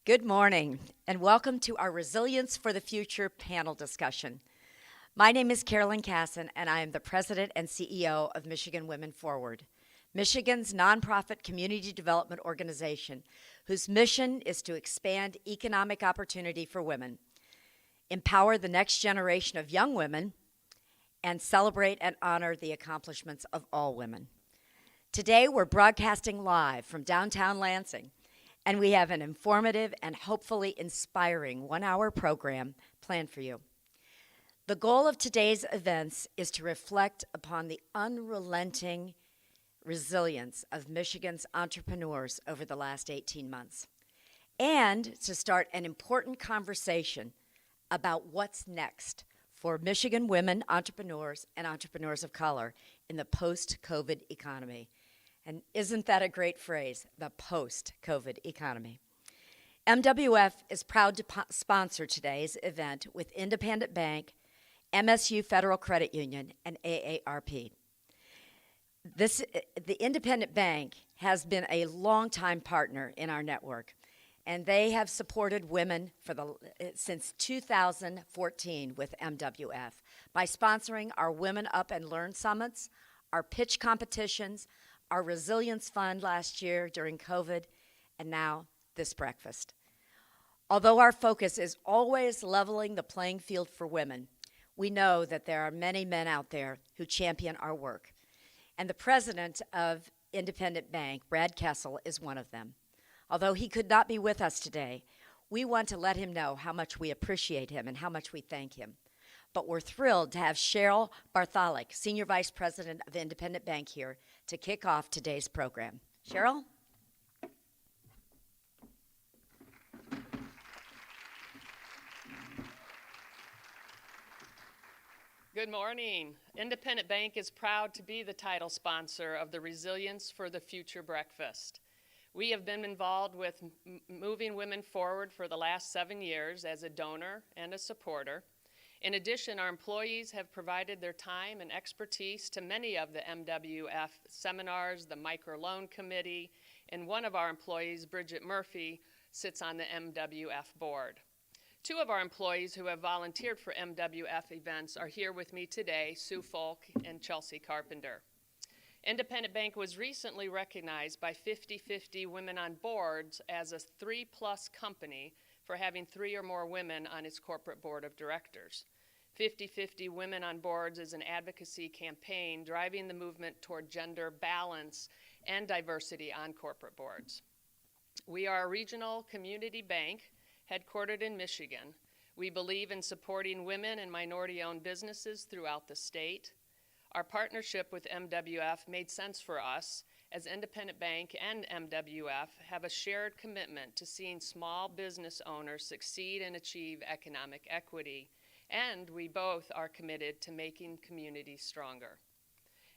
Good morning, and welcome to our Resilience for the Future panel discussion. My name is Carolyn Casson, and I am the President and CEO of Michigan Women Forward, Michigan's nonprofit community development organization, whose mission is to expand economic opportunity for women, empower the next generation of young women, and celebrate and honor the accomplishments of all women. Today, we're broadcasting live from downtown Lansing, and we have an informative and hopefully inspiring one-hour program planned for you. The goal of today's events is to reflect upon the unrelenting resilience of Michigan's entrepreneurs over the last 18 months, and to start an important conversation about what's next for Michigan women entrepreneurs and entrepreneurs of color in the post-COVID economy. And isn't that a great phrase, the post-COVID economy? MWF is proud to sponsor today's event with Independent Bank, MSU Federal Credit Union, and AARP. The Independent Bank has been a longtime partner in our network, and they have supported women since 2014 with MWF by sponsoring our Women Up and Learn summits, our pitch competitions, our Resilience Fund last year during COVID, and now this breakfast. Although our focus is always leveling the playing field for women, we know that there are many men out there who champion our work. And the president of Independent Bank, Brad Kessel, is one of them. Although he could not be with us today, we want to let him know how much we appreciate him and how much we thank him. But we're thrilled to have Cheryl Bartholic, Senior Vice President of Independent Bank, here to kick off today's program. Cheryl? Good morning. Independent Bank is proud to be the title sponsor of the Resilience for the Future breakfast. We have been involved with moving women forward for the last 7 years as a donor and a supporter. In addition, our employees have provided their time and expertise to many of the MWF seminars, the Microloan Committee, and one of our employees, Bridget Murphy, sits on the MWF board. Two of our employees who have volunteered for MWF events are here with me today, Sue Folk and Chelsea Carpenter. Independent Bank was recently recognized by 50/50 Women on Boards as a 3+ company for having 3 or more women on its corporate board of directors. 50/50 Women on Boards is an advocacy campaign driving the movement toward gender balance and diversity on corporate boards. We are a regional community bank headquartered in Michigan. We believe in supporting women and minority-owned businesses throughout the state. Our partnership with MWF made sense for us, as Independent Bank and MWF have a shared commitment to seeing small business owners succeed and achieve economic equity, and we both are committed to making communities stronger.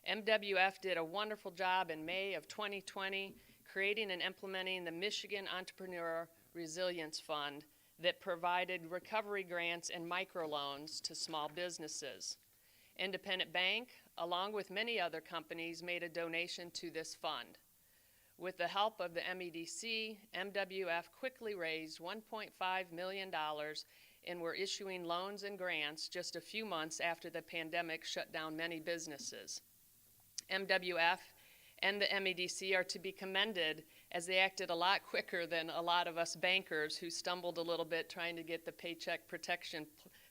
MWF did a wonderful job in May of 2020, creating and implementing the Michigan Entrepreneur Resilience Fund that provided recovery grants and microloans to small businesses. Independent Bank, along with many other companies, made a donation to this fund. With the help of the MEDC, MWF quickly raised $1.5 million and were issuing loans and grants just a few months after the pandemic shut down many businesses. MWF and the MEDC are to be commended, as they acted a lot quicker than a lot of us bankers who stumbled a little bit trying to get the Paycheck Protection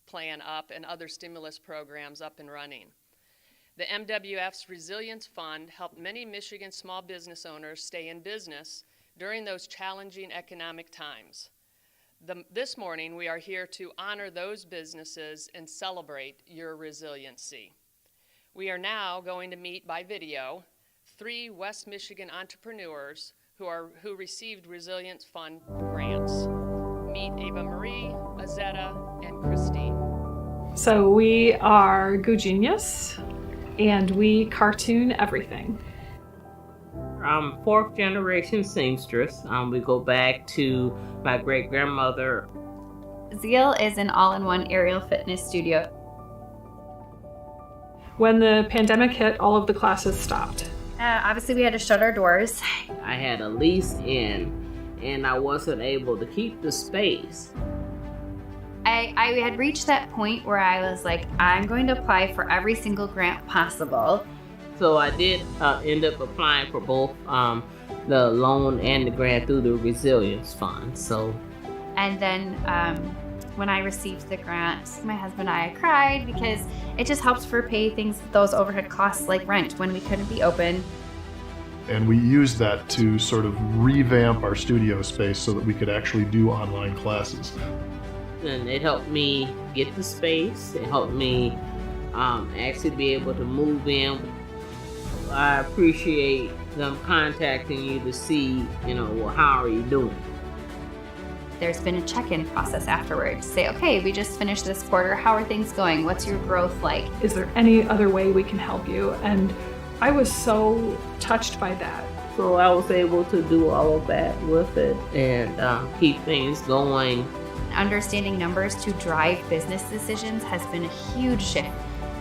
Plan up and other stimulus programs up and running. The MWF's Resilience Fund helped many Michigan small business owners stay in business during those challenging economic times. This morning, we are here to honor those businesses and celebrate your resiliency. We are now going to meet by video 3 West Michigan entrepreneurs who received Resilience Fund grants. Meet Ava Marie, Azetta, and Christine. So we are Gugenius, and we cartoon everything. I'm 4th generation seamstress. We go back to my great-grandmother. Zeal is an all-in-one aerial fitness studio. When the pandemic hit, all of the classes stopped. Obviously, we had to shut our doors. I had a lease in and I wasn't able to keep the space. I had reached that point where I was like, I'm going to apply for every single grant possible. So I did end up applying for both the loan and the grant through the Resilience Fund. And then when I received the grant, my husband and I cried because it just helps for pay those overhead costs like rent when we couldn't be open. And we used that to sort of revamp our studio space so that we could actually do online classes. And it helped me get the space. It helped me actually be able to move in. I appreciate them contacting you to see, well, how are you doing? There's been a check-in process afterwards. Say, okay, we just finished this quarter. How are things going? What's your growth like? Is there any other way we can help you? And I was so touched by that. So I was able to do all of that with it and keep things going. Understanding numbers to drive business decisions has been a huge shift.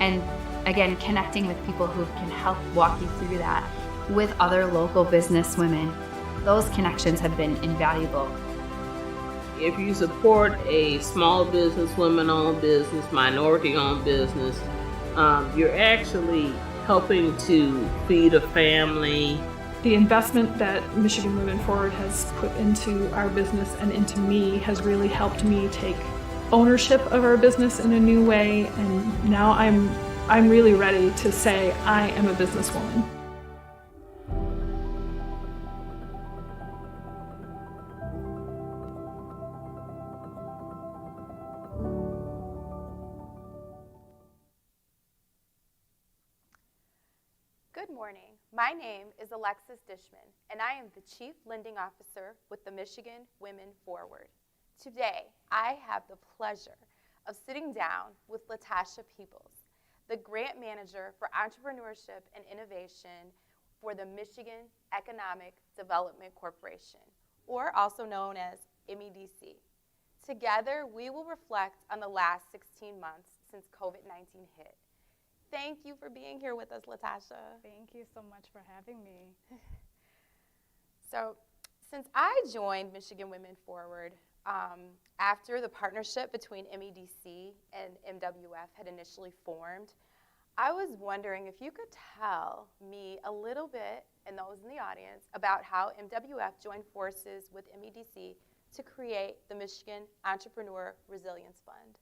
And again, connecting with people who can help walk you through that with other local business women. Those connections have been invaluable. If you support a small business, women-owned business, minority-owned business, you're actually helping to feed a family. The investment that Michigan Women Forward has put into our business and into me has really helped me take ownership of our business in a new way. And now I'm really ready to say I am a businesswoman. Good morning. My name is Alexis Dishman, and I am the Chief Lending Officer with the Michigan Women Forward. Today, I have the pleasure of sitting down with Latasha Peoples, the Grant Manager for Entrepreneurship and Innovation for the Michigan Economic Development Corporation, or also known as MEDC. Together, we will reflect on the last 16 months since COVID-19 hit. Thank you for being here with us, Latasha. Thank you so much for having me. So, since I joined Michigan Women Forward, after the partnership between MEDC and MWF had initially formed, I was wondering if you could tell me a little bit, and those in the audience, about how MWF joined forces with MEDC to create the Michigan Entrepreneur Resilience Fund.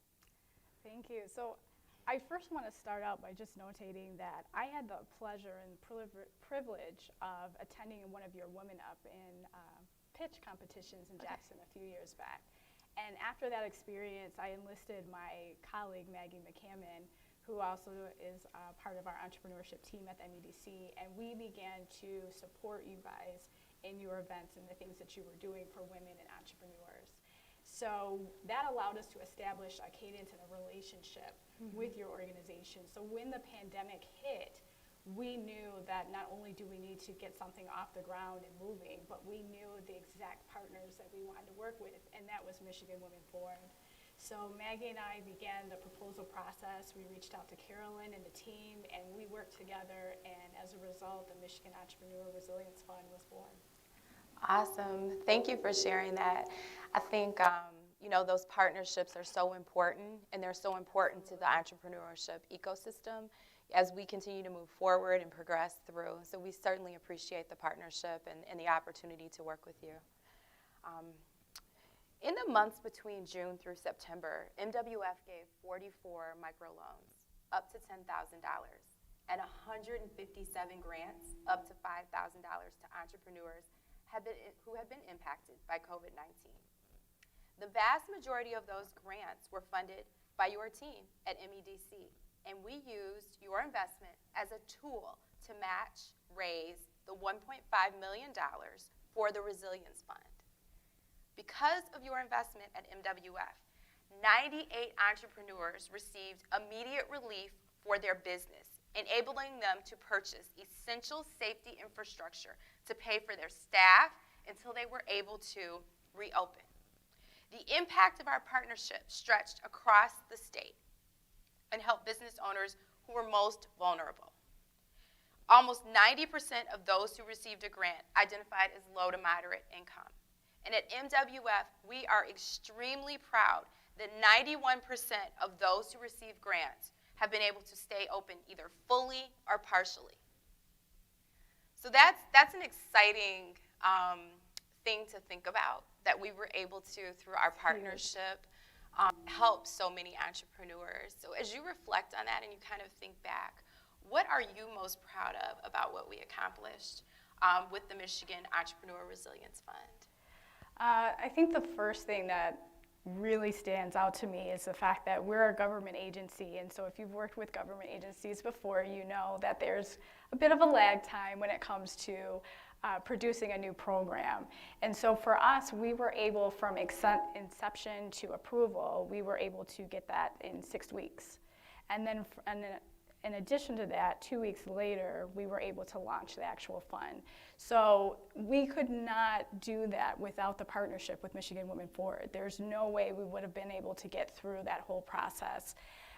Thank you. So I first want to start out by just notating that I had the pleasure and privilege of attending one of your Women Up in pitch competitions in Jackson a few years back. And after that experience, I enlisted my colleague, Maggie McCammon, who also is part of our entrepreneurship team at the MEDC, and we began to support you guys in your events and the things that you were doing for women and entrepreneurs. So that allowed us to establish a cadence and a relationship with your organization. So when the pandemic hit, we knew that not only do we need to get something off the ground and moving, but we knew the exact partners that we wanted to work with, and that was Michigan Women Forward. So Maggie and I began the proposal process. We reached out to Carolyn and the team, and we worked together, and as a result, the Michigan Entrepreneur Resilience Fund was born. Awesome. Thank you for sharing that. I think, those partnerships are so important, and they're so important to the entrepreneurship ecosystem as we continue to move forward and progress through. So we certainly appreciate the partnership and the opportunity to work with you. In the months between June through September, MWF gave 44 microloans up to $10,000 and 157 grants up to $5,000 to entrepreneurs who have been impacted by COVID-19. The vast majority of those grants were funded by your team at MEDC, and we used your investment as a tool to raise the $1.5 million for the Resilience Fund. Because of your investment at MWF, 98 entrepreneurs received immediate relief for their business, enabling them to purchase essential safety infrastructure to pay for their staff until they were able to reopen. The impact of our partnership stretched across the state and helped business owners who were most vulnerable. Almost 90% of those who received a grant identified as low to moderate income, And at MWF, we are extremely proud that 91% of those who receive grants have been able to stay open either fully or partially. So that's an exciting thing to think about, that we were able to, through our partnership, help so many entrepreneurs. So as you reflect on that and you kind of think back, what are you most proud of about what we accomplished with the Michigan Entrepreneur Resilience Fund? I think the first thing that really stands out to me is the fact that we're a government agency, and so if you've worked with government agencies before, you know that there's a bit of a lag time when it comes to producing a new program. And so for us, we were able, from inception to approval, we were able to get that in 6 weeks. And then in addition to that, 2 weeks later, we were able to launch the actual fund. So we could not do that without the partnership with Michigan Women Forward. There's no way we would have been able to get through that whole process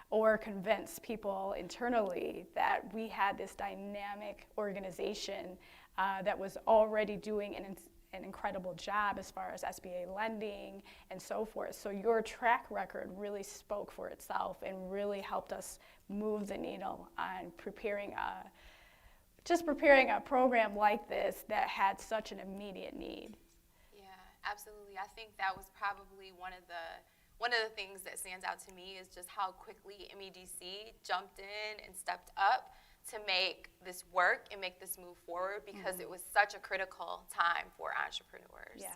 or convince people internally that we had this dynamic organization that was already doing an incredible job as far as SBA lending and so forth. So your track record really spoke for itself and really helped us move the needle on preparing a program like this that had such an immediate need. Yeah, absolutely. I think that was probably one of the things that stands out to me is just how quickly MEDC jumped in and stepped up to make this work and make this move forward, because it was such a critical time for entrepreneurs. Yes.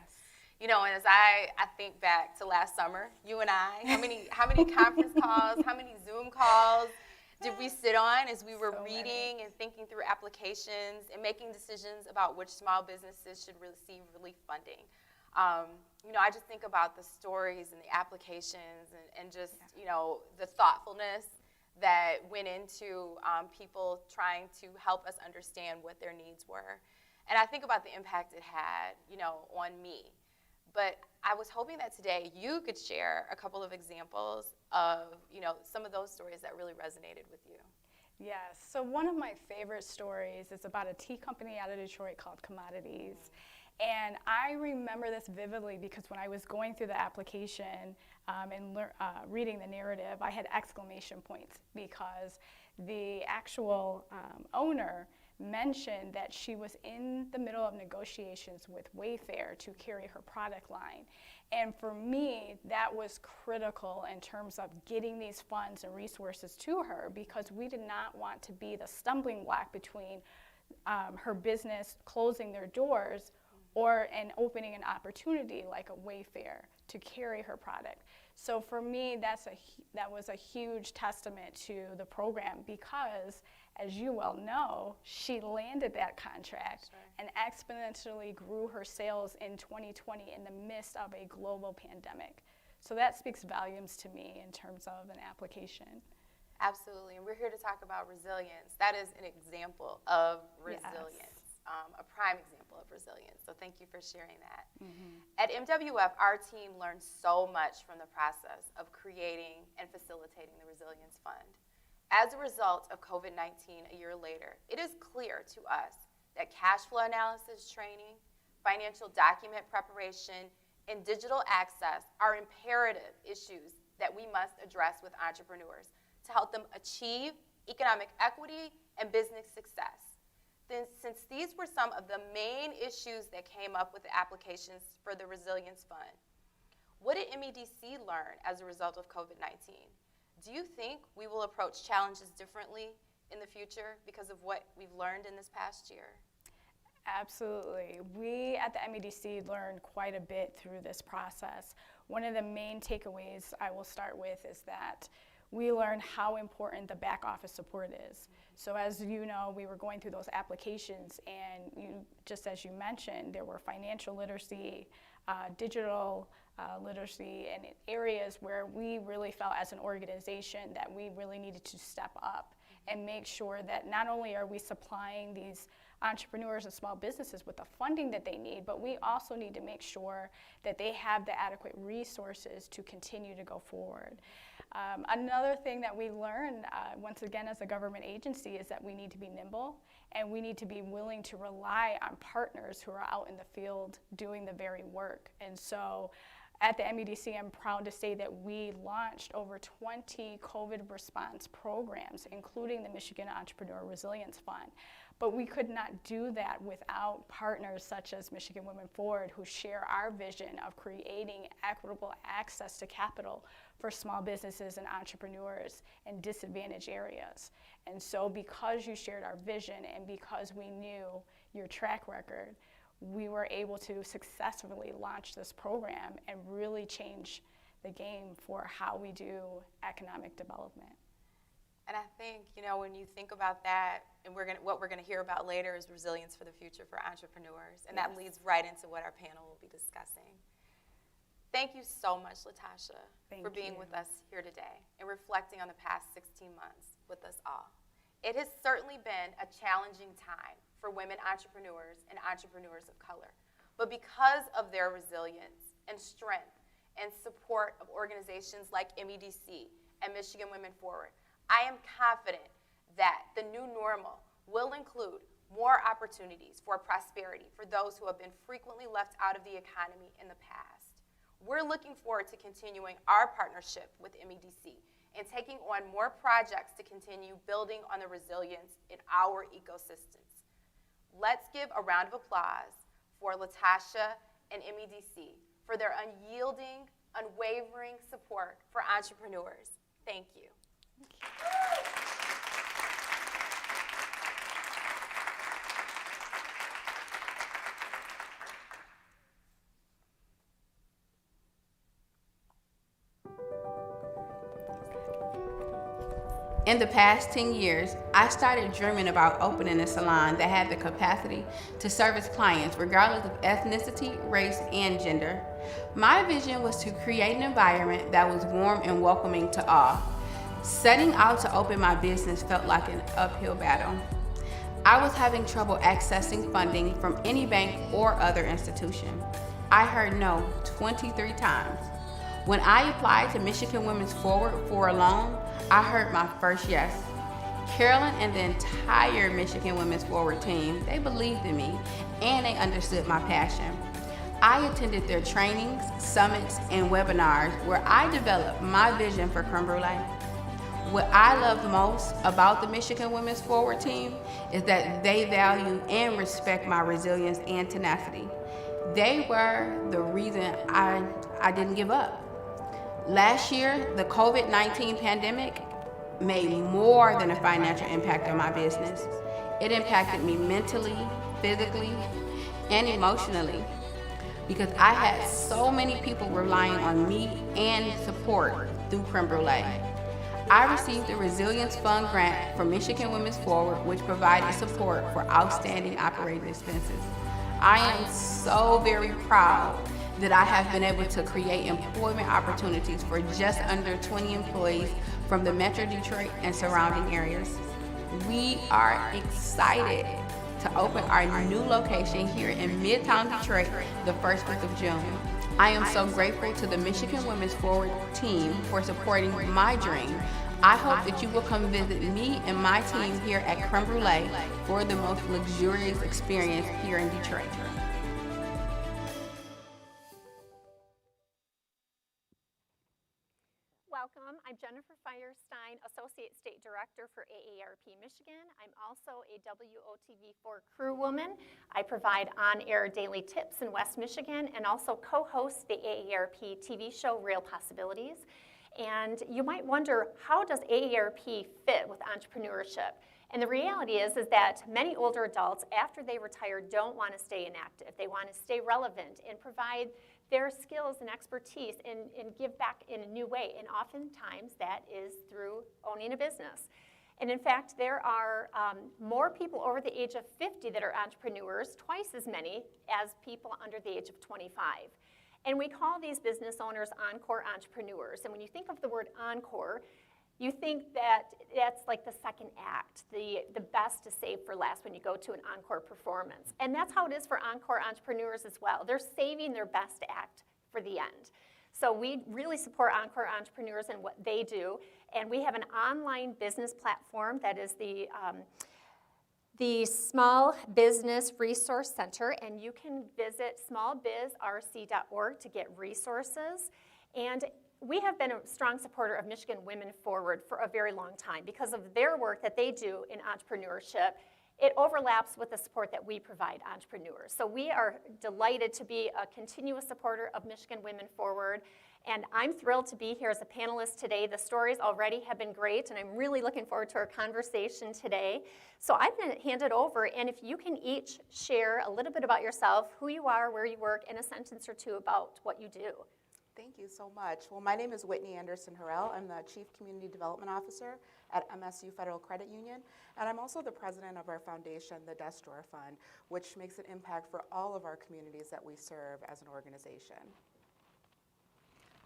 You know, and as I think back to last summer, you and I, how many conference calls, how many Zoom calls did we sit on as we were reading and thinking through applications and making decisions about which small businesses should receive relief funding? You know, I just think about the stories and the applications and just, you know, the thoughtfulness that went into people trying to help us understand what their needs were. And I think about the impact it had, you know, on me. But I was hoping that today you could share a couple of examples of, you know, some of those stories that really resonated with you. Yes, so one of my favorite stories is about a tea company out of Detroit called Commodities. And I remember this vividly because when I was going through the application and reading the narrative, I had exclamation points because the actual owner mentioned that she was in the middle of negotiations with Wayfair to carry her product line. And for me, that was critical in terms of getting these funds and resources to her, because we did not want to be the stumbling block between her business closing their doors and opening an opportunity like a Wayfair to carry her product. So for me, that was a huge testament to the program, because, as you well know, she landed that contract and exponentially grew her sales in 2020 in the midst of a global pandemic. So that speaks volumes to me in terms of an application. Absolutely, and we're here to talk about resilience. That is an example of resilience. Yes. A prime example of resilience, so thank you for sharing that. At MWF, our team learned so much from the process of creating and facilitating the Resilience Fund. As a result of COVID-19 a year later, it is clear to us that cash flow analysis training, financial document preparation, and digital access are imperative issues that we must address with entrepreneurs to help them achieve economic equity and business success. Since these were some of the main issues that came up with the applications for the Resilience Fund, what did MEDC learn as a result of COVID-19? Do you think we will approach challenges differently in the future because of what we've learned in this past year? Absolutely. We at the MEDC learned quite a bit through this process. One of the main takeaways I will start with is that we learned how important the back office support is. So as you know, we were going through those applications, and just as you mentioned, there were financial literacy, digital literacy, and areas where we really felt as an organization that we really needed to step up and make sure that not only are we supplying these entrepreneurs and small businesses with the funding that they need, but we also need to make sure that they have the adequate resources to continue to go forward. Another thing that we learn, once again as a government agency, is that we need to be nimble and we need to be willing to rely on partners who are out in the field doing the very work. And so at the MEDC, I'm proud to say that we launched over 20 COVID response programs, including the Michigan Entrepreneur Resilience Fund. But we could not do that without partners such as Michigan Women Forward, who share our vision of creating equitable access to capital for small businesses and entrepreneurs in disadvantaged areas. And so because you shared our vision and because we knew your track record, we were able to successfully launch this program and really change the game for how we do economic development. And I think, when you think about that, and what we're gonna hear about later is resilience for the future for entrepreneurs, and that leads right into what our panel will be discussing. Thank you so much, Latasha, for being with us here today and reflecting on the past 16 months with us all. It has certainly been a challenging time for women entrepreneurs and entrepreneurs of color, but because of their resilience and strength and support of organizations like MEDC and Michigan Women Forward, I am confident that the new normal will include more opportunities for prosperity for those who have been frequently left out of the economy in the past. We're looking forward to continuing our partnership with MEDC and taking on more projects to continue building on the resilience in our ecosystems. Let's give a round of applause for Latasha and MEDC for their unyielding, unwavering support for entrepreneurs. Thank you. In the past 10 years, I started dreaming about opening a salon that had the capacity to service clients regardless of ethnicity, race, and gender. My vision was to create an environment that was warm and welcoming to all. Setting out to open my business felt like an uphill battle. I was having trouble accessing funding from any bank or other institution. I heard no 23 times. When I applied to Michigan Women's Forward for a loan, I heard my first yes. Carolyn and the entire Michigan Women's Forward team, they believed in me and they understood my passion. I attended their trainings, summits, and webinars where I developed my vision for creme brulee. What I love most about the Michigan Women's Forward team is that they value and respect my resilience and tenacity. They were the reason I didn't give up. Last year, the COVID-19 pandemic made more than a financial impact on my business. It impacted me mentally, physically, and emotionally because I had so many people relying on me and support through creme brulee. I received the Resilience Fund grant from Michigan Women's Forward, which provided support for outstanding operating expenses. I am so very proud that I have been able to create employment opportunities for just under 20 employees from the Metro Detroit and surrounding areas. We are excited to open our new location here in Midtown Detroit the first week of June. I am so grateful to the Michigan Women's Forward team for supporting my dream. I hope that you will come visit me and my team here at Creme Brulee for the most luxurious experience here in Detroit. Welcome. I'm Jennifer Firestein, Associate State Director for AARP Michigan. I'm also a WOTV4 crew woman. I provide on-air daily tips in West Michigan and also co-host the AARP TV show Real Possibilities. And you might wonder, how does AARP fit with entrepreneurship? And the reality is that many older adults, after they retire, don't want to stay inactive. They want to stay relevant and provide their skills and expertise and give back in a new way. And oftentimes that is through owning a business. And in fact, there are more people over the age of 50 that are entrepreneurs, twice as many as people under the age of 25. And we call these business owners encore entrepreneurs. And when you think of the word encore, you think that that's like the second act, the best to save for last when you go to an encore performance. And that's how it is for encore entrepreneurs as well. They're saving their best act for the end. So we really support Encore entrepreneurs and what they do. And we have an online business platform that is the Small Business Resource Center, and you can visit smallbizrc.org to get resources. And we have been a strong supporter of Michigan Women Forward for a very long time because of their work that they do in entrepreneurship. It overlaps with the support that we provide entrepreneurs. So we are delighted to be a continuous supporter of Michigan Women Forward. And I'm thrilled to be here as a panelist today. The stories already have been great, and I'm really looking forward to our conversation today. So I'm going to hand it over, and if you can each share a little bit about yourself, who you are, where you work, and a sentence or two about what you do. Thank you so much. Well, my name is Whitney Anderson Harrell. I'm the Chief Community Development Officer at MSU Federal Credit Union, and I'm also the president of our foundation, the Desk Drawer Fund, which makes an impact for all of our communities that we serve as an organization.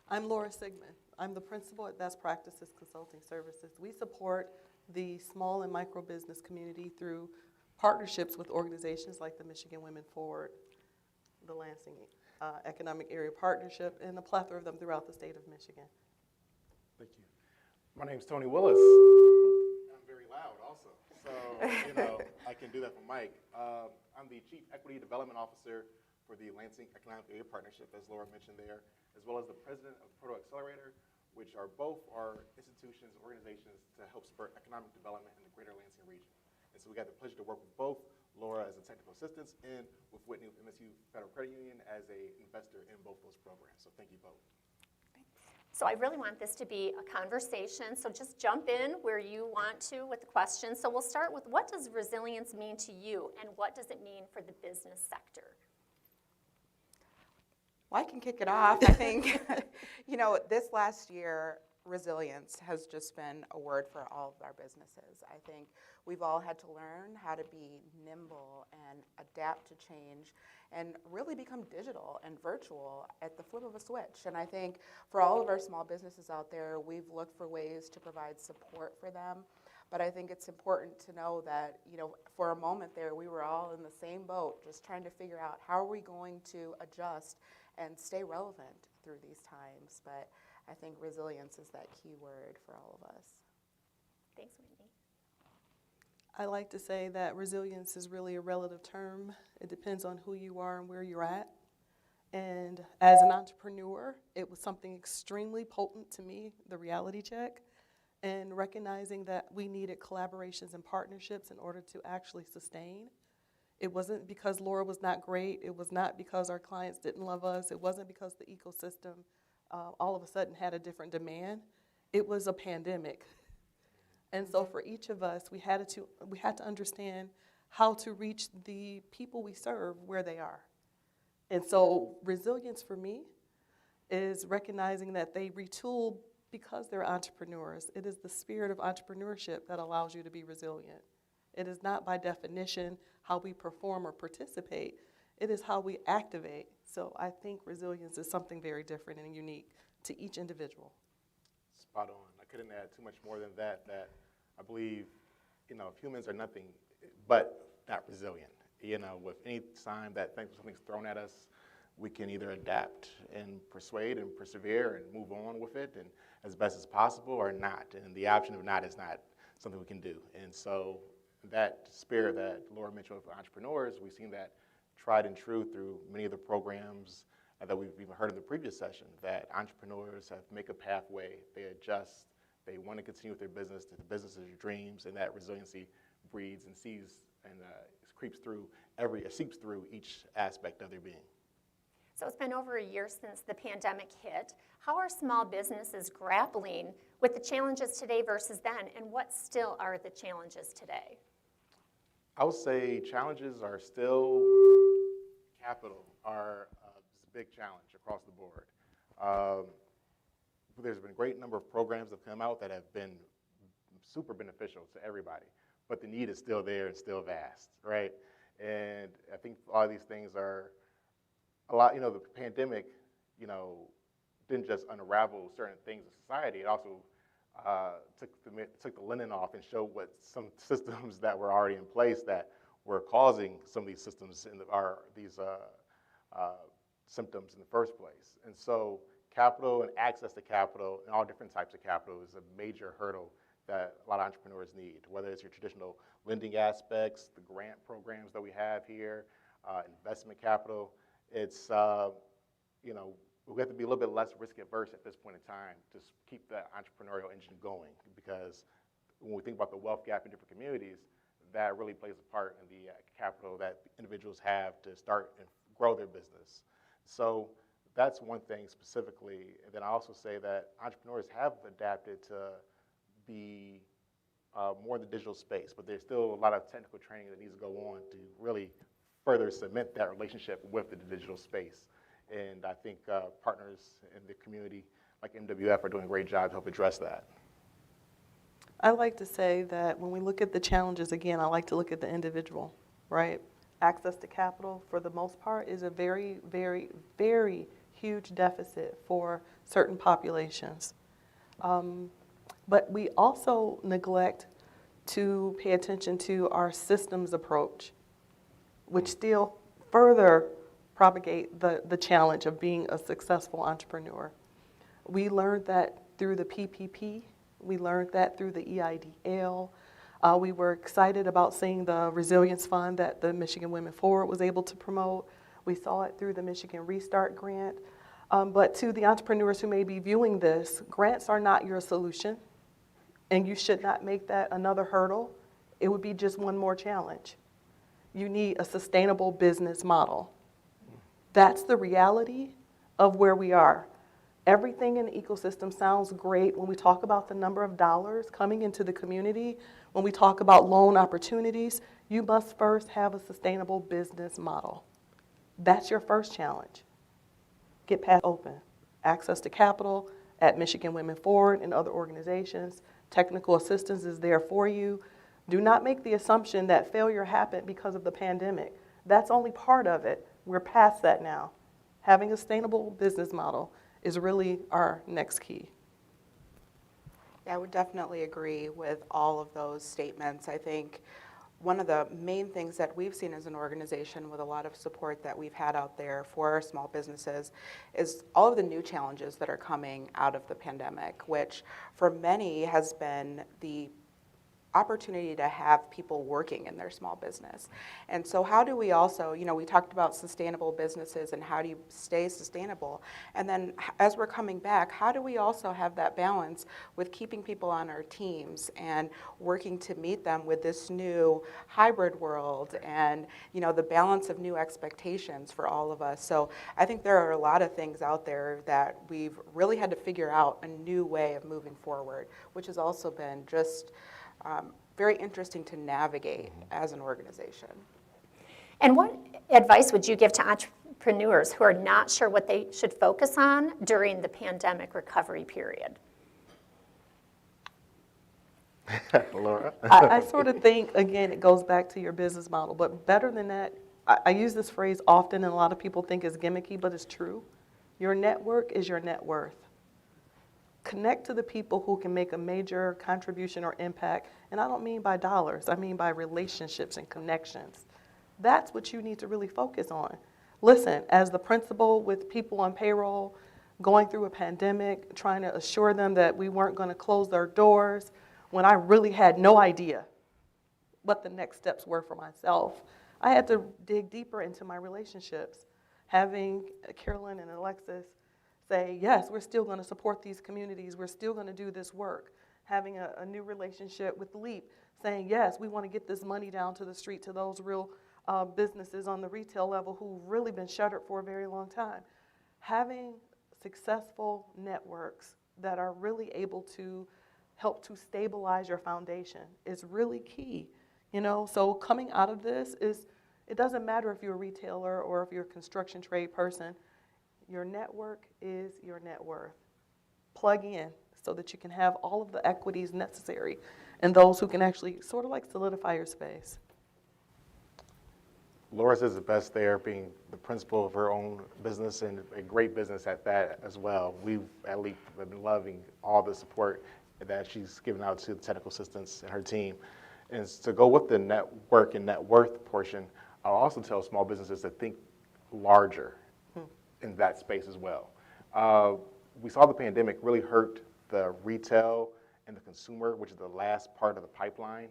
I'm Laura Sigmund. I'm the principal at Best Practices Consulting Services. We support the small and micro business community through partnerships with organizations like the Michigan Women Forward, the Lansing Economic Area Partnership, and a plethora of them throughout the state of Michigan. Thank you. My name's Tony Willis. I'm very loud also, so I can do that for Mike. I'm the Chief Equity Development Officer for the Lansing Economic Area Partnership, as Laura mentioned there, as well as the president of Proto Accelerator, which are both our institutions, organizations to help spur economic development in the greater Lansing region. And so we got the pleasure to work with both Laura as a technical assistant and with Whitney with MSU Federal Credit Union as an investor in both those programs. So thank you both. So I really want this to be a conversation, so just jump in where you want to with the questions. So we'll start with, what does resilience mean to you, and what does it mean for the business sector? Well, I can kick it off. I think, this last year, resilience has just been a word for all of our businesses. I think we've all had to learn how to be nimble and adapt to change and really become digital and virtual at the flip of a switch. And I think for all of our small businesses out there, we've looked for ways to provide support for them. But I think it's important to know that, for a moment there, we were all in the same boat, just trying to figure out how are we going to adjust and stay relevant through these times. But I think resilience is that key word for all of us. Thanks, Whitney. I like to say that resilience is really a relative term. It depends on who you are and where you're at. And as an entrepreneur, it was something extremely potent to me, the reality check, and recognizing that we needed collaborations and partnerships in order to actually sustain. It wasn't because Laura was not great. It was not because our clients didn't love us. It wasn't because the ecosystem all of a sudden had a different demand. It was a pandemic. And so for each of us, we had to understand how to reach the people we serve where they are. And so resilience for me is recognizing that they retool because they're entrepreneurs. It is the spirit of entrepreneurship that allows you to be resilient. It is not by definition how we perform or participate. It is how we activate. So I think resilience is something very different and unique to each individual. Spot on. I couldn't add too much more than that I believe, if humans are nothing but not resilient. With any time that something's thrown at us, we can either adapt and persuade and persevere and move on with it and as best as possible, or not. And the option of not is not something we can do. And so that spirit that Laura mentioned with entrepreneurs, we've seen that tried and true through many of the programs that we've even heard in the previous session, that entrepreneurs have make a pathway, they adjust, they want to continue with their business, the business is your dreams, and that resiliency breeds and sees and seeps through each aspect of their being. So it's been over a year since the pandemic hit. How are small businesses grappling with the challenges today versus then, and what still are the challenges today? I would say challenges are still capital are a big challenge across the board. There's been a great number of programs that have come out that have been super beneficial to everybody, but the need is still there and still vast, right? And I think a lot of these things are a lot, the pandemic, didn't just unravel certain things in society. It also took the linen off and showed what some systems that were already in place that were causing some of these systems these symptoms in the first place. And so capital and access to capital and all different types of capital is a major hurdle that a lot of entrepreneurs need, whether it's your traditional lending aspects, the grant programs that we have here, investment capital. It's, you know, we have to be a little bit less risk adverse at this point in time to keep the entrepreneurial engine going, because when we think about the wealth gap in different communities, that really plays a part in the capital that individuals have to start and grow their business. So that's one thing specifically. And then I also say that entrepreneurs have adapted to be more in the digital space, but there's still a lot of technical training that needs to go on to really further cement that relationship with the digital space. And I think partners in the community like MWF are doing a great job to help address that. I like to say that when we look at the challenges, again, I like to look at the individual, right? Access to capital, for the most part, is a very, very, very huge deficit for certain populations. But we also neglect to pay attention to our systems approach, which still further propagate the challenge of being a successful entrepreneur. We learned that through the PPP. We learned that through the EIDL. We were excited about seeing the Resilience Fund that the Michigan Women Forward was able to promote. We saw it through the Michigan Restart Grant. But to the entrepreneurs who may be viewing this, grants are not your solution, and you should not make that another hurdle. It would be just one more challenge. You need a sustainable business model. That's the reality of where we are. Everything in the ecosystem sounds great when we talk about the number of dollars coming into the community. When we talk about loan opportunities, you must first have a sustainable business model. That's your first challenge. Get past open. Access to capital at Michigan Women Forward and other organizations. Technical assistance is there for you. Do not make the assumption that failure happened because of the pandemic. That's only part of it. We're past that now. Having a sustainable business model is really our next key. Yeah, I would definitely agree with all of those statements. I think one of the main things that we've seen as an organization with a lot of support that we've had out there for our small businesses is all of the new challenges that are coming out of the pandemic, which for many has been the opportunity to have people working in their small business. And so how do we also, we talked about sustainable businesses and how do you stay sustainable? And then as we're coming back, how do we also have that balance with keeping people on our teams and working to meet them with this new hybrid world and, the balance of new expectations for all of us. So I think there are a lot of things out there that we've really had to figure out a new way of moving forward, which has also been just very interesting to navigate as an organization. And what advice would you give to entrepreneurs who are not sure what they should focus on during the pandemic recovery period? Laura? I sort of think, again, it goes back to your business model, but better than that, I use this phrase often and a lot of people think it's gimmicky, but it's true. Your network is your net worth. Connect to the people who can make a major contribution or impact. And I don't mean by dollars, I mean by relationships and connections. That's what you need to really focus on. Listen, as the principal with people on payroll, going through a pandemic, trying to assure them that we weren't going to close their doors, when I really had no idea what the next steps were for myself, I had to dig deeper into my relationships. Having Carolyn and Alexis say, yes, we're still going to support these communities, we're still going to do this work. Having a new relationship with LEAP, saying, yes, we want to get this money down to the street to those real businesses on the retail level who've really been shuttered for a very long time. Having successful networks that are really able to help to stabilize your foundation is really key. So coming out of this it doesn't matter if you're a retailer or if you're a construction trade person. Your network is your net worth. Plug in so that you can have all of the equities necessary and those who can actually sort of like solidify your space. Laura is the best there, being the principal of her own business and a great business at that as well. We've at LEAP been loving all the support that she's given out to the technical assistants and her team. And to go with the network and net worth portion, I'll also tell small businesses to think larger in that space as well. we saw the pandemic really hurt the retail and the consumer, which is the last part of the pipeline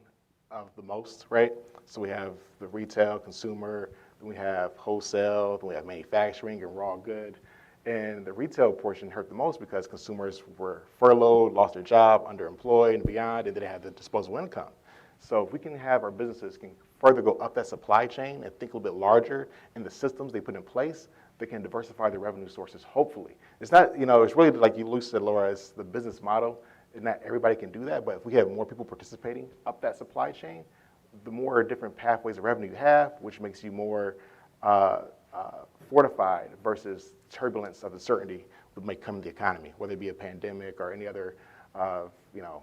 of the most, right? So we have the retail, consumer, then we have wholesale, then we have manufacturing and raw good. And the retail portion hurt the most because consumers were furloughed, lost their job, underemployed, and beyond, and they had the disposable income. So if we can have our businesses can further go up that supply chain and think a little bit larger in the systems they put in place, they can diversify their revenue sources, hopefully. It's not, you know, it's really like you said, Laura, it's the business model. And not everybody can do that, but if we have more people participating up that supply chain, the more different pathways of revenue you have, which makes you more fortified versus turbulence of uncertainty that may come to the economy, whether it be a pandemic or any other, you know,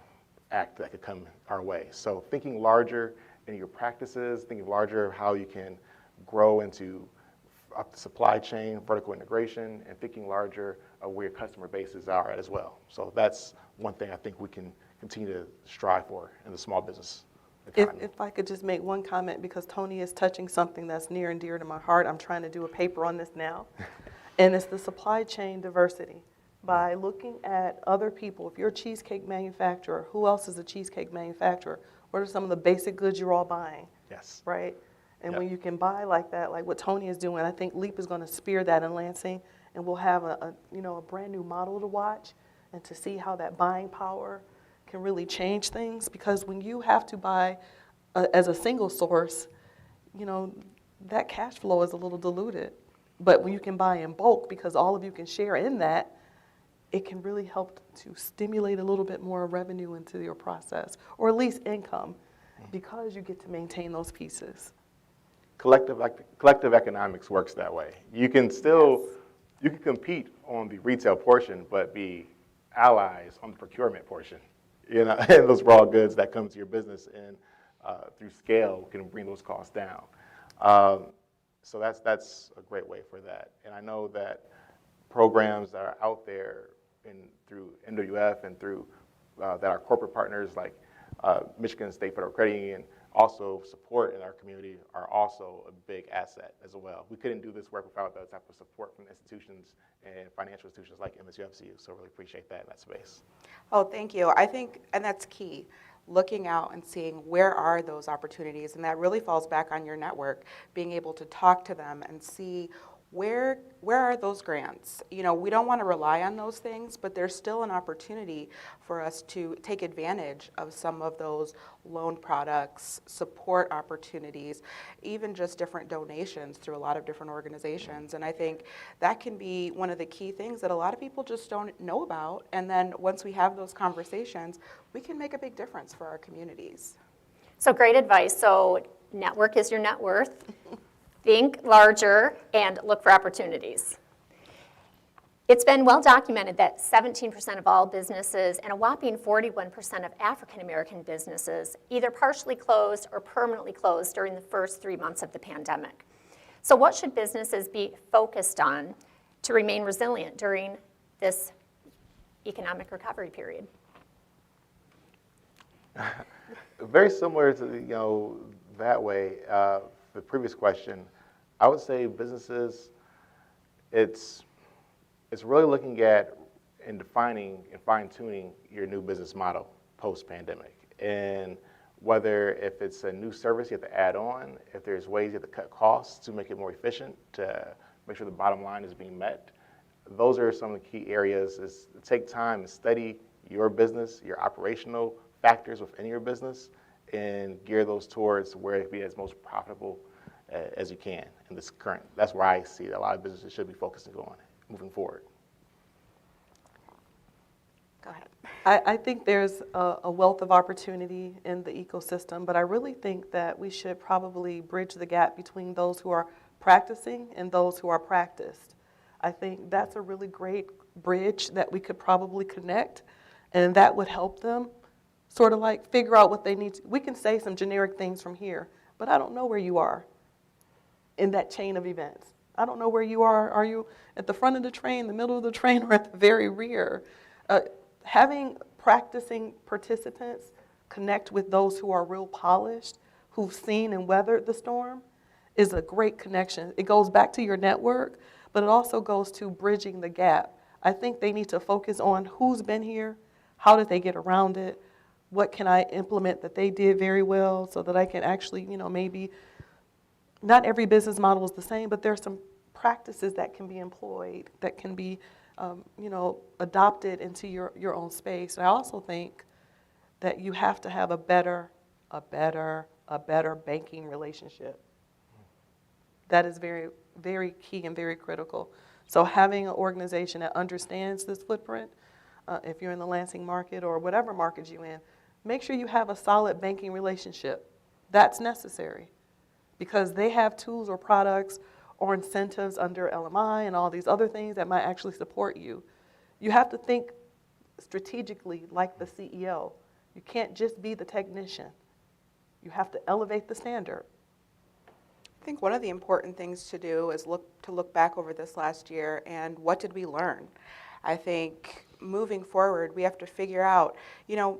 act that could come our way. So thinking larger in your practices, thinking larger how you can grow into up the supply chain, vertical integration, and thinking larger of where your customer bases are at as well. So that's one thing I think we can continue to strive for in the small business economy. If I could just make one comment, because Tony is touching something that's near and dear to my heart. I'm trying to do a paper on this now. And it's the supply chain diversity. By looking at other people, if you're a cheesecake manufacturer, who else is a cheesecake manufacturer? What are some of the basic goods you're all buying? Yes. Right? And Yep. when you can buy like that, like what Tony is doing, I think LEAP is going to spear that in Lansing, and we'll have a brand new model to watch and to see how that buying power can really change things. Because when you have to buy as a single source, you know, that cash flow is a little diluted. But when you can buy in bulk, because all of you can share in that, it can really help to stimulate a little bit more revenue into your process, or at least income, because you get to maintain those pieces. Collective economics works that way. You can still, you can compete on the retail portion, but be allies on the procurement portion. You know, and those raw goods that come to your business and through scale can bring those costs down. So that's a great way for that. And I know that programs that are out there through MWF and through that our corporate partners like Michigan State Federal Credit Union also support in our community are also a big asset as well. We couldn't do this work without that type of support from institutions and financial institutions like MSUFCU, so really appreciate that in that space. Oh, thank you. I think, and that's key, looking out and seeing where are those opportunities, and that really falls back on your network, being able to talk to them and see where are those grants? You know, we don't want to rely on those things, but there's still an opportunity for us to take advantage of some of those loan products, support opportunities, even just different donations through a lot of different organizations. And I think that can be one of the key things that a lot of people just don't know about. And then once we have those conversations, we can make a big difference for our communities. So great advice. So network is your net worth. Think larger and look for opportunities. It's been well documented that 17% of all businesses and a whopping 41% of African American businesses either partially closed or permanently closed during the first 3 months of the pandemic. So what should businesses be focused on to remain resilient during this economic recovery period? Very similar to that way. The previous question, I would say businesses, it's really looking at and defining and fine-tuning your new business model post-pandemic. And whether if it's a new service you have to add on, if there's ways you have to cut costs to make it more efficient, to make sure the bottom line is being met, those are some of the key areas. Is to take time and study your business, your operational factors within your business, and gear those towards where it be as most profitable as you can in this current. That's where I see that a lot of businesses should be focusing on moving forward. Go ahead. I think there's a wealth of opportunity in the ecosystem, but I really think that we should probably bridge the gap between those who are practicing and those who are practiced. I think that's a really great bridge that we could probably connect, and that would help them sort of like figure out what they need to. We can say some generic things from here, but I don't know where you are in that chain of events. I don't know where you are. Are you at the front of the train, the middle of the train, or at the very rear? Having practicing participants connect with those who are real polished, who've seen and weathered the storm, is a great connection. It goes back to your network, but it also goes to bridging the gap. I think they need to focus on who's been here, how did they get around it, what can I implement that they did very well so that I can actually, maybe, not every business model is the same, but there are some practices that can be employed, that can be, adopted into your own space. And I also think that you have to have a better banking relationship. That is very, very key and very critical. So having an organization that understands this footprint, if you're in the Lansing market or whatever market you're in, make sure you have a solid banking relationship. That's necessary because they have tools or products or incentives under LMI and all these other things that might actually support you. You have to think strategically like the CEO. You can't just be the technician. You have to elevate the standard. I think one of the important things to do is look back over this last year and what did we learn? I think moving forward, we have to figure out,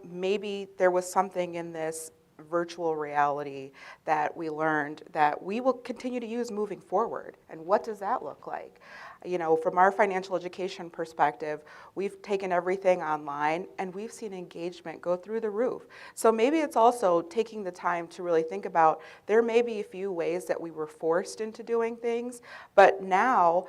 maybe there was something in this virtual reality that we learned that we will continue to use moving forward. And what does that look like? From our financial education perspective, we've taken everything online and we've seen engagement go through the roof. So maybe it's also taking the time to really think about, there may be a few ways that we were forced into doing things, but now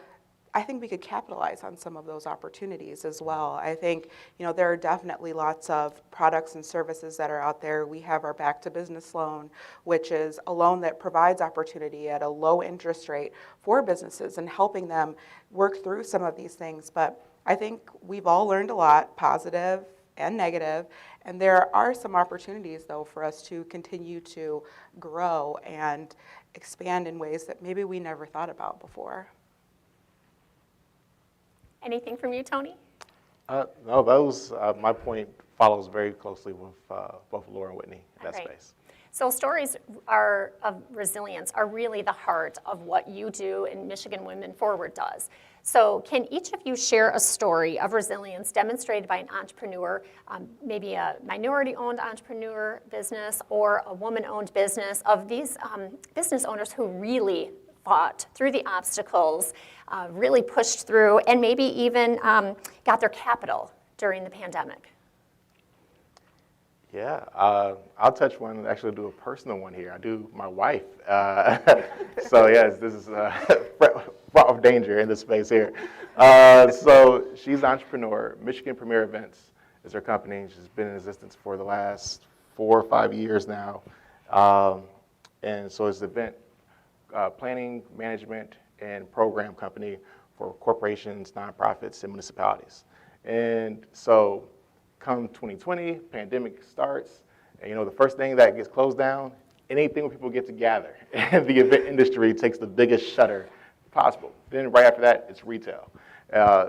I think we could capitalize on some of those opportunities as well. I think, there are definitely lots of products and services that are out there. We have our Back to Business loan, which is a loan that provides opportunity at a low interest rate for businesses and helping them work through some of these things. But I think we've all learned a lot, positive and negative, and there are some opportunities, though, for us to continue to grow and expand in ways that maybe we never thought about before. Anything from you, Tony? No, my point follows very closely with both Laura and Whitney in that space. So stories of resilience are really the heart of what you do and Michigan Women Forward does. So can each of you share a story of resilience demonstrated by an entrepreneur, maybe a minority-owned entrepreneur business or a woman-owned business, of these business owners who really fought through the obstacles, really pushed through, and maybe even got their capital during the pandemic? Yeah, I'll touch one, actually do a personal one here. I do my wife. So yes, this is fraught with danger in this space here. So she's an entrepreneur. Michigan Premier Events is her company. She's been in existence for the last 4 or 5 years now. And so it's an event planning, management, and program company for corporations, nonprofits, and municipalities. And so come 2020, pandemic starts, and the first thing that gets closed down, anything where people get to gather. And the event industry takes the biggest shutter possible. Then right after that, it's retail,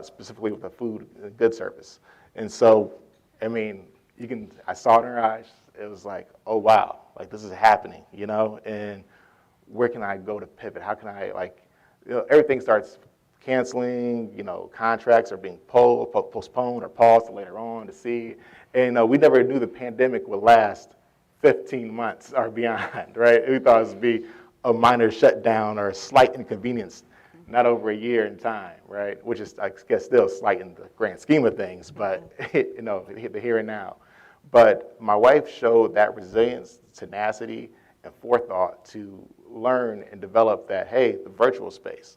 specifically with the food and goods service. And so, I saw it in her eyes. It was like, oh wow, like this is happening, and where can I go to pivot? How can I, everything starts canceling, contracts are being postponed or paused to later on to see. And we never knew the pandemic would last 15 months or beyond, right? We thought it would be a minor shutdown or a slight inconvenience, not over a year in time, right? Which is, I guess, still slight in the grand scheme of things, but, the here and now. But my wife showed that resilience, tenacity, and forethought to learn and develop that, hey, the virtual space.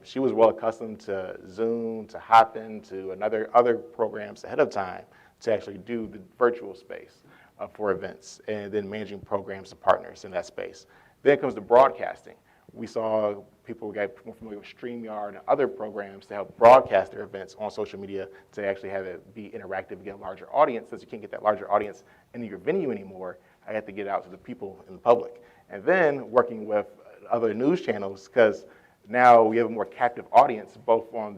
She was well accustomed to Zoom, to Hopin, to other programs ahead of time to actually do the virtual space for events and then managing programs and partners in that space. Then comes the broadcasting. We saw people get more familiar with StreamYard and other programs to help broadcast their events on social media to actually have it be interactive, get a larger audience. Since you can't get that larger audience in your venue anymore, I had to get it out to the people in the public. And then working with other news channels, because now we have a more captive audience, both on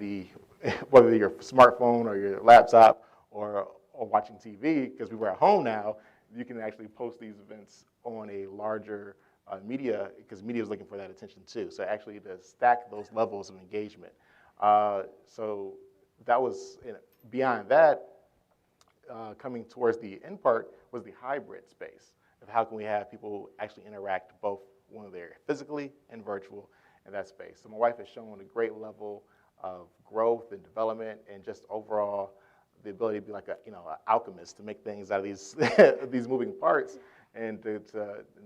whether your smartphone or your laptop or watching TV, because we were at home now, you can actually post these events on a larger media, because media is looking for that attention too. So actually to stack those levels of engagement. So that was, beyond that, coming towards the end part was the hybrid space of how can we have people actually interact both when they're physically and virtual in that space. So my wife has shown a great level of growth and development, and just overall the ability to be like an alchemist to make things out of these these moving parts, and to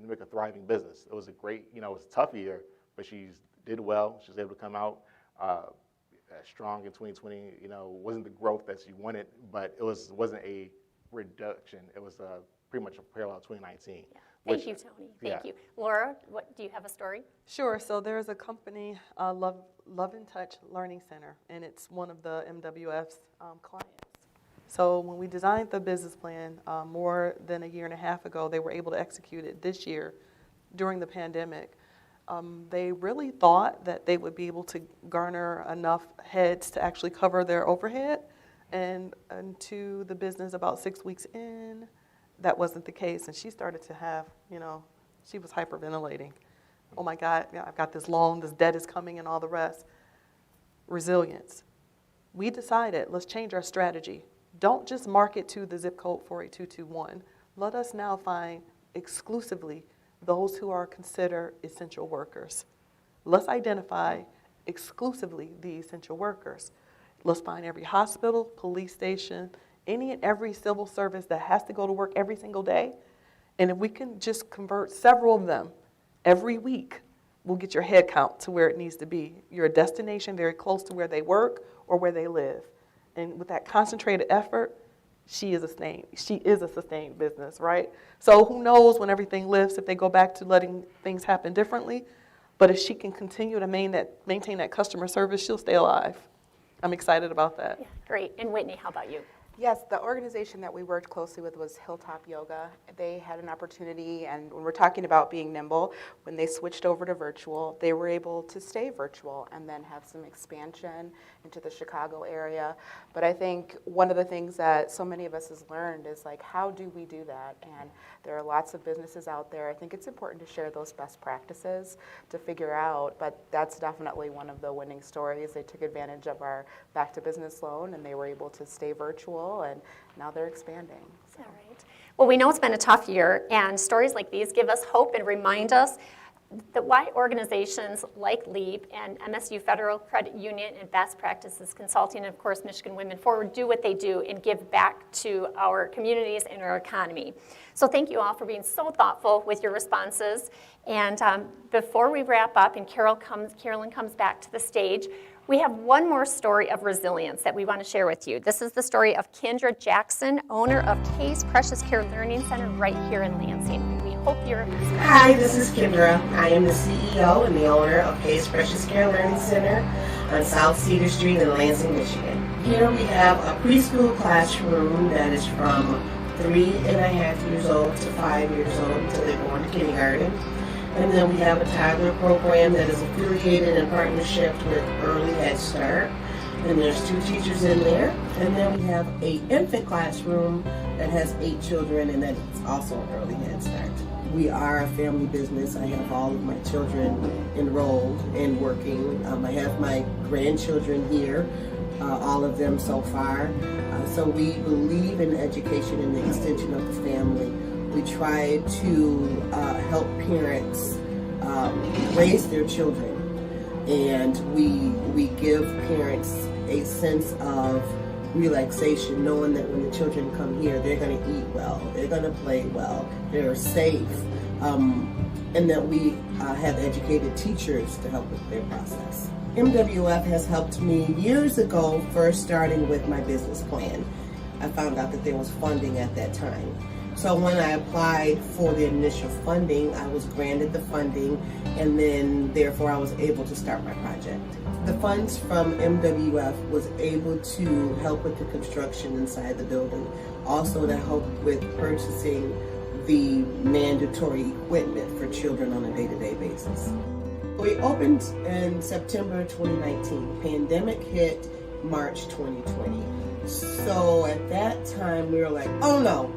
make a thriving business. It was a great, it was a tough year, but she did well. She was able to come out strong in 2020. Wasn't the growth that she wanted, but it wasn't a reduction. It was pretty much a parallel 2019. Yeah. Thank you, Tony. Thank you. Laura, do you have a story? Sure. So there's a company, Love and Touch Learning Center, and it's one of the MWF's clients. So when we designed the business plan more than a year and a half ago, they were able to execute it this year during the pandemic. They really thought that they would be able to garner enough heads to actually cover their overhead, and to the business about 6 weeks in, that wasn't the case, and she started to have, she was hyperventilating. Oh my God, I've got this loan, this debt is coming, and all the rest. Resilience. We decided, let's change our strategy. Don't just market to the zip code 48221. Let us now find exclusively those who are considered essential workers. Let's identify exclusively the essential workers. Let's find every hospital, police station, any and every civil service that has to go to work every single day. And if we can just convert several of them every week, we'll get your head count to where it needs to be. Your destination very close to where they work or where they live. And with that concentrated effort, she is a sustained business, right? So who knows when everything lifts, if they go back to letting things happen differently. But if she can continue to maintain that customer service, she'll stay alive. I'm excited about that. Yeah, great. And Whitney, how about you? Yes, the organization that we worked closely with was Hilltop Yoga. They had an opportunity, and when we're talking about being nimble, when they switched over to virtual, they were able to stay virtual and then have some expansion into the Chicago area. But I think one of the things that so many of us has learned is like, how do we do that? And there are lots of businesses out there. I think it's important to share those best practices to figure out, but that's definitely one of the winning stories. They took advantage of our Back to Business loan, and they were able to stay virtual, and now they're expanding. So. All right. Well, we know it's been a tough year, and stories like these give us hope and remind us that why organizations like LEAP and MSU Federal Credit Union and Best Practices Consulting, and of course Michigan Women Forward, do what they do and give back to our communities and our economy. So thank you all for being so thoughtful with your responses. And before we wrap up and Carolyn comes back to the stage, we have one more story of resilience that we want to share with you. This is the story of Kendra Jackson, owner of Kay's Precious Care Learning Center right here in Lansing. We hope you're inspired. Hi, this is Kendra. I am the CEO and the owner of Kay's Precious Care Learning Center on South Cedar Street in Lansing, Michigan. Here we have a preschool classroom that is from 3.5 years old to 5 years old until they go into kindergarten. And then we have a toddler program that is affiliated in partnership with Early Head Start. And there's 2 teachers in there. And then we have an infant classroom that has 8 children, and that is also an Early Head Start. We are a family business. I have all of my children enrolled and working. I have my grandchildren here, all of them so far. So we believe in education and the extension of the family. We try to help parents raise their children, and we give parents a sense of relaxation, knowing that when the children come here, they're going to eat well, they're going to play well, they're safe, and that we have educated teachers to help with their process. MWF has helped me years ago, first starting with my business plan. I found out that there was funding at that time. So when I applied for the initial funding, I was granted the funding, and then therefore I was able to start my project. The funds from MWF was able to help with the construction inside the building, also to help with purchasing the mandatory equipment for children on a day-to-day basis. We opened in September 2019. Pandemic hit March 2020. So at that time we were like, oh no.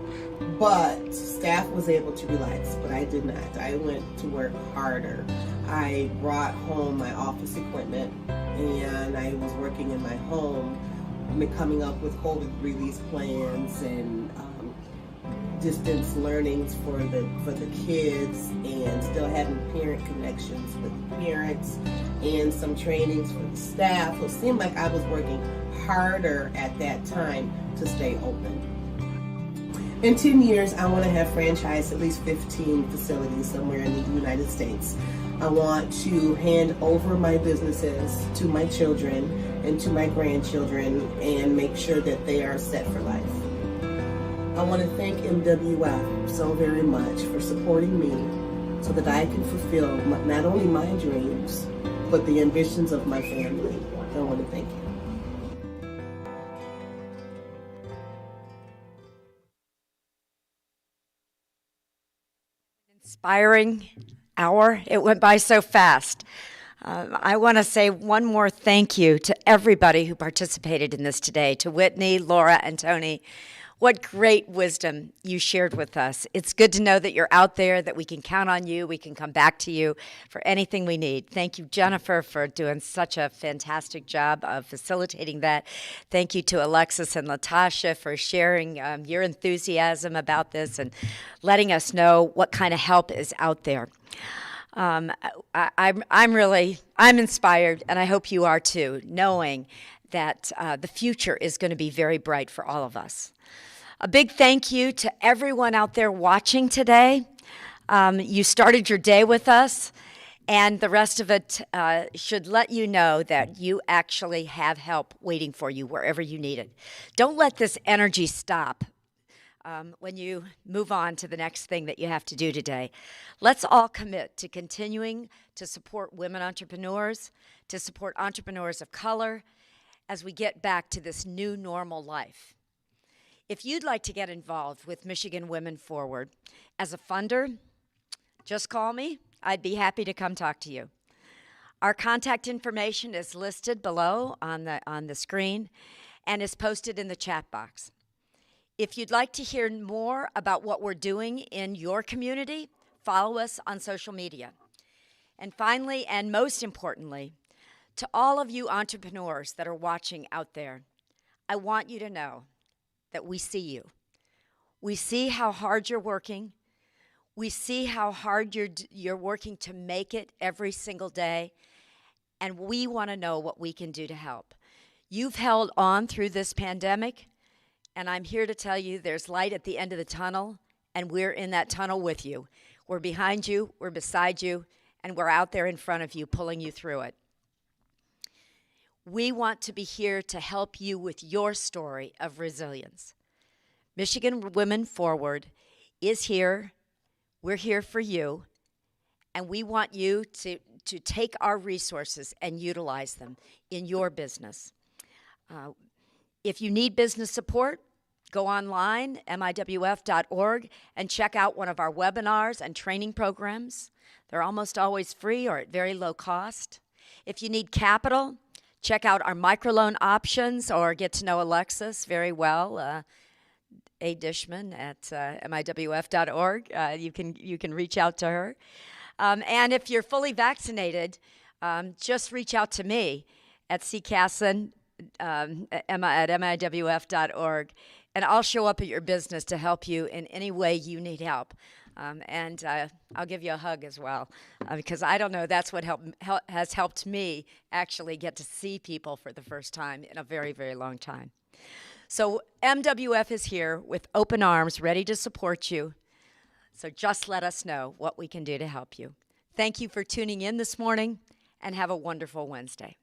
But staff was able to relax, but I did not. I went to work harder. I brought home my office equipment, and I was working in my home, coming up with COVID release plans and distance learnings for the kids and still having parent connections with parents and some trainings for the staff. So it seemed like I was working harder at that time to stay open. In 10 years, I want to have franchised at least 15 facilities somewhere in the United States. I want to hand over my businesses to my children and to my grandchildren and make sure that they are set for life. I want to thank MWF so very much for supporting me so that I can fulfill not only my dreams, but the ambitions of my family. I want to thank you. Inspiring hour. It went by so fast. I want to say one more thank you to everybody who participated in this today, to Whitney, Laura, and Tony. What great wisdom you shared with us. It's good to know that you're out there, that we can count on you, we can come back to you for anything we need. Thank you, Jennifer, for doing such a fantastic job of facilitating that. Thank you to Alexis and Latasha for sharing your enthusiasm about this and letting us know what kind of help is out there. I'm inspired, and I hope you are too, knowing that the future is going to be very bright for all of us. A big thank you to everyone out there watching today. You started your day with us, and the rest of it should let you know that you actually have help waiting for you wherever you need it. Don't let this energy stop when you move on to the next thing that you have to do today. Let's all commit to continuing to support women entrepreneurs, to support entrepreneurs of color as we get back to this new normal life. If you'd like to get involved with Michigan Women Forward as a funder, just call me. I'd be happy to come talk to you. Our contact information is listed below on the screen and is posted in the chat box. If you'd like to hear more about what we're doing in your community, follow us on social media. And finally, and most importantly, to all of you entrepreneurs that are watching out there, I want you to know that we see you. We see how hard you're working. We see how hard you're working to make it every single day, and we want to know what we can do to help. You've held on through this pandemic, and I'm here to tell you there's light at the end of the tunnel, and we're in that tunnel with you. We're behind you, we're beside you, and we're out there in front of you, pulling you through it. We want to be here to help you with your story of resilience. Michigan Women Forward is here. We're here for you, and we want you to take our resources and utilize them in your business. If you need business support, go online, miwf.org, and check out one of our webinars and training programs. They're almost always free or at very low cost. If you need capital, check out our microloan options or get to know Alexis very well, A. Dishman at miwf.org. You can reach out to her. And if you're fully vaccinated, just reach out to me at ccasson at miwf.org, and I'll show up at your business to help you in any way you need help. And I'll give you a hug as well, because I don't know, that's what has helped me actually get to see people for the first time in a very, very long time. So MWF is here with open arms, ready to support you. So just let us know what we can do to help you. Thank you for tuning in this morning, and have a wonderful Wednesday.